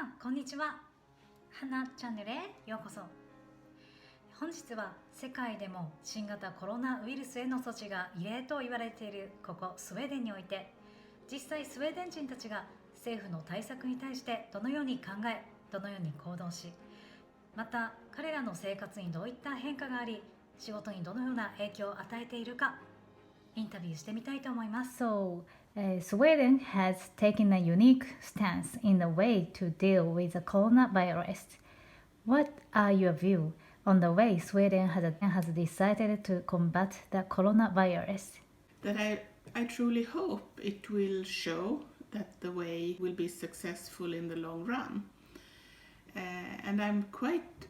さんこんにちは。Hannaチャンネルへようこそ。本日は世界でも新型コロナウイルスへの措置が異例と言われているここスウェーデンにおいて、実際スウェーデン人たちが政府の対策に対してどのように考え、どのように行動し、また彼らの生活にどういった変化があり、仕事にどのような影響を与えているか、インタビューしてみたいと思います。So, Sweden has taken a unique stance in the way to deal with the coronavirus. What are your views on the way Sweden has decided to combat the coronavirus? That I truly hope it will show that the way will be successful in the long run. And I'm quite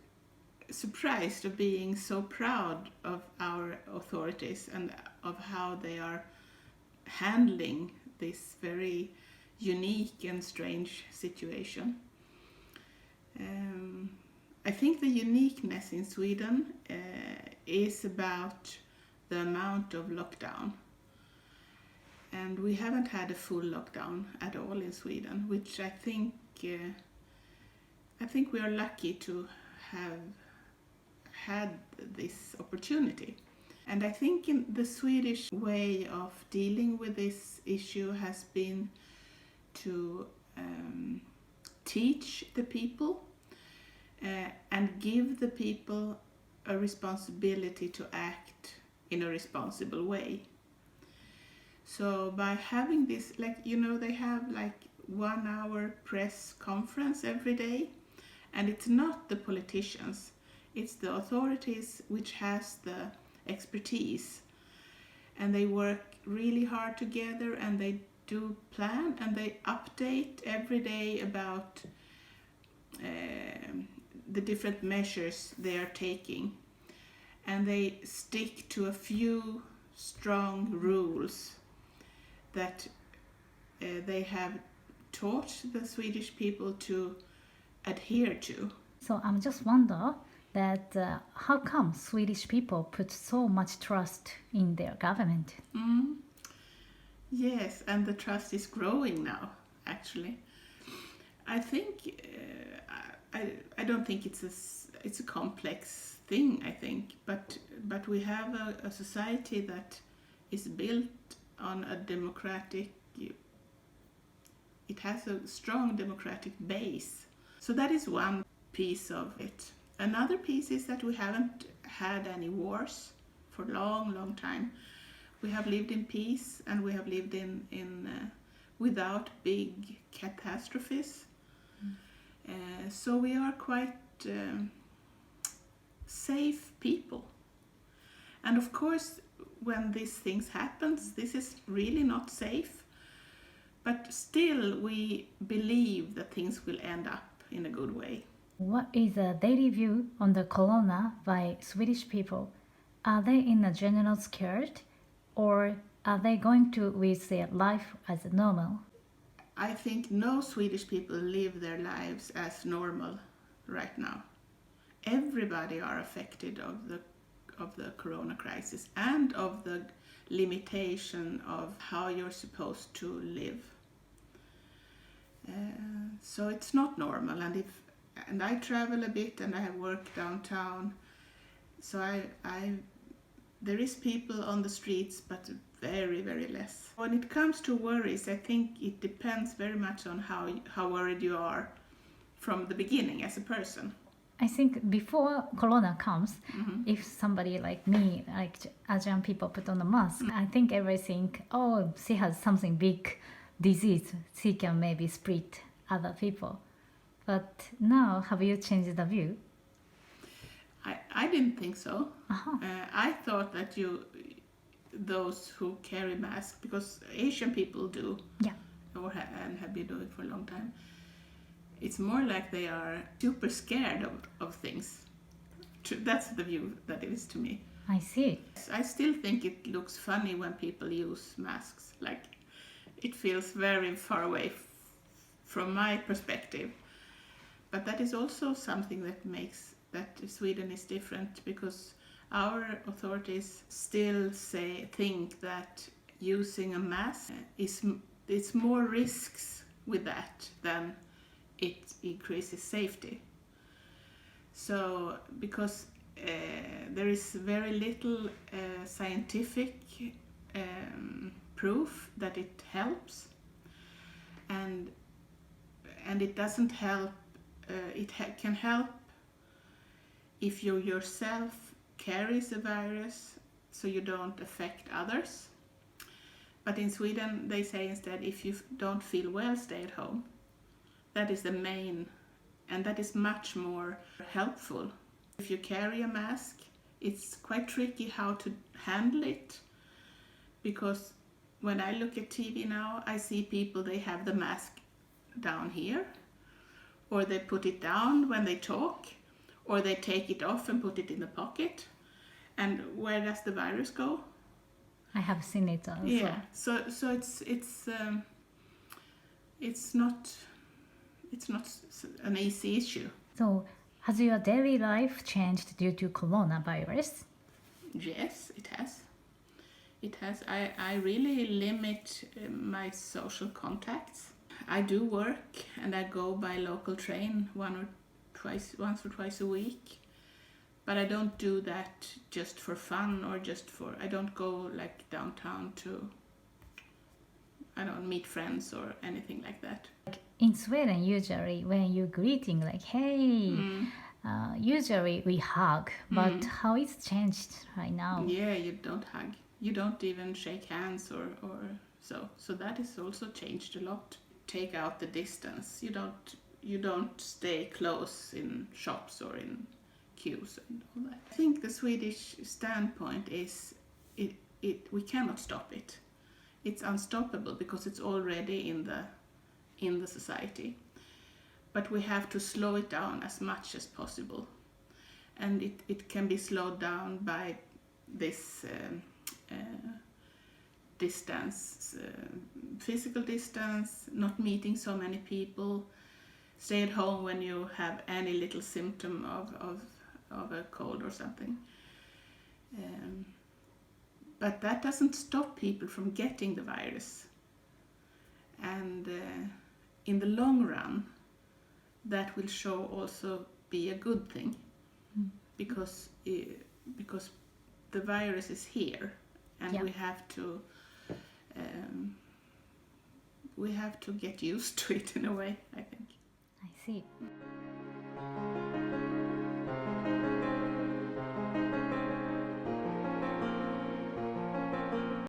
surprised of being so proud of our authorities and of how they are handling this very unique and strange situation. I think the uniqueness in Sweden is about the amount of lockdown. And we haven't had a full lockdown at all in Sweden, which I think we are lucky to have had this opportunity. And I think the Swedish way of dealing with this issue has been to teach the people and give the people a responsibility to act in a responsible way. So by having this, they have 1 hour press conference every day, and it's not the politicians, it's the authorities which has the expertise, and they work really hard together, and they do plan and they update every day about the different measures they are taking, and they stick to a few strong rules that they have taught the Swedish people to adhere to. So I'm just wonder that how come Swedish people put so much trust in their government? Yes, and the trust is growing now, actually. I think I don't think it's a complex thing, I think, but we have a society that is built on a democratic, it has a strong democratic base. So that is one piece of it. Another piece is that we haven't had any wars for a long time. We have lived in peace, and we have lived in without big catastrophes. So we are quite safe people. And of course, when these things happens, this is really not safe. But still, we believe that things will end up in a good way. What is the daily view on the corona by Swedish people? Are they in a general scared, or are they going to with their life as normal? I think no Swedish people live their lives as normal right now. Everybody are affected of the corona crisis and of the limitation of how you're supposed to live. So it's not normal, and I travel a bit, and I have work downtown. So there is people on the streets, but very, very less. When it comes to worries, I think it depends very much on how worried you are from the beginning as a person. I think before corona comes, if somebody like me, like Asian people put on a mask, I think everything, oh, she has something big disease, she can maybe spread other people. But now, have you changed the view? I didn't think so. I thought that those who carry masks, because Asian people do, and have been doing it for a long time, it's more like they are super scared of things. That's the view that it is to me. I see. I still think it looks funny when people use masks. It feels very far away from my perspective. But that is also something that makes that Sweden is different, because our authorities still think that using a mask it's more risks with that than it increases safety. So because there is very little scientific proof that it helps, and it doesn't help. It can help if you yourself carries the virus, so you don't affect others. But in Sweden, they say instead, if you don't feel well, stay at home. That is the main, and that is much more helpful. If you carry a mask, it's quite tricky how to handle it, because when I look at TV now, I see people, they have the mask down here, or they put it down when they talk, or they take it off and put it in the pocket. And where does the virus go? I have seen it also. Yeah, so it's not an easy issue. So has your daily life changed due to coronavirus? Yes, it has. It has. I really limit my social contacts. I do work and I go by local train once or twice a week. But I don't do that just for fun or I don't go like downtown to, I don't meet friends or anything like that. In Sweden, usually when you're greeting, like, hey, usually we hug, but how it's changed right now? Yeah, you don't hug. You don't even shake hands or so. So that is also changed a lot. Take out the distance. You don't stay close in shops or in queues and all that. I think the Swedish standpoint is we cannot stop it. It's unstoppable because it's already in the society. But we have to slow it down as much as possible. And it can be slowed down by this distance, physical distance, not meeting so many people, stay at home when you have any little symptom of a cold or something. But that doesn't stop people from getting the virus. And in the long run, that will show also be a good thing, because the virus is here, and we have to get used to it in a way, I think. I see.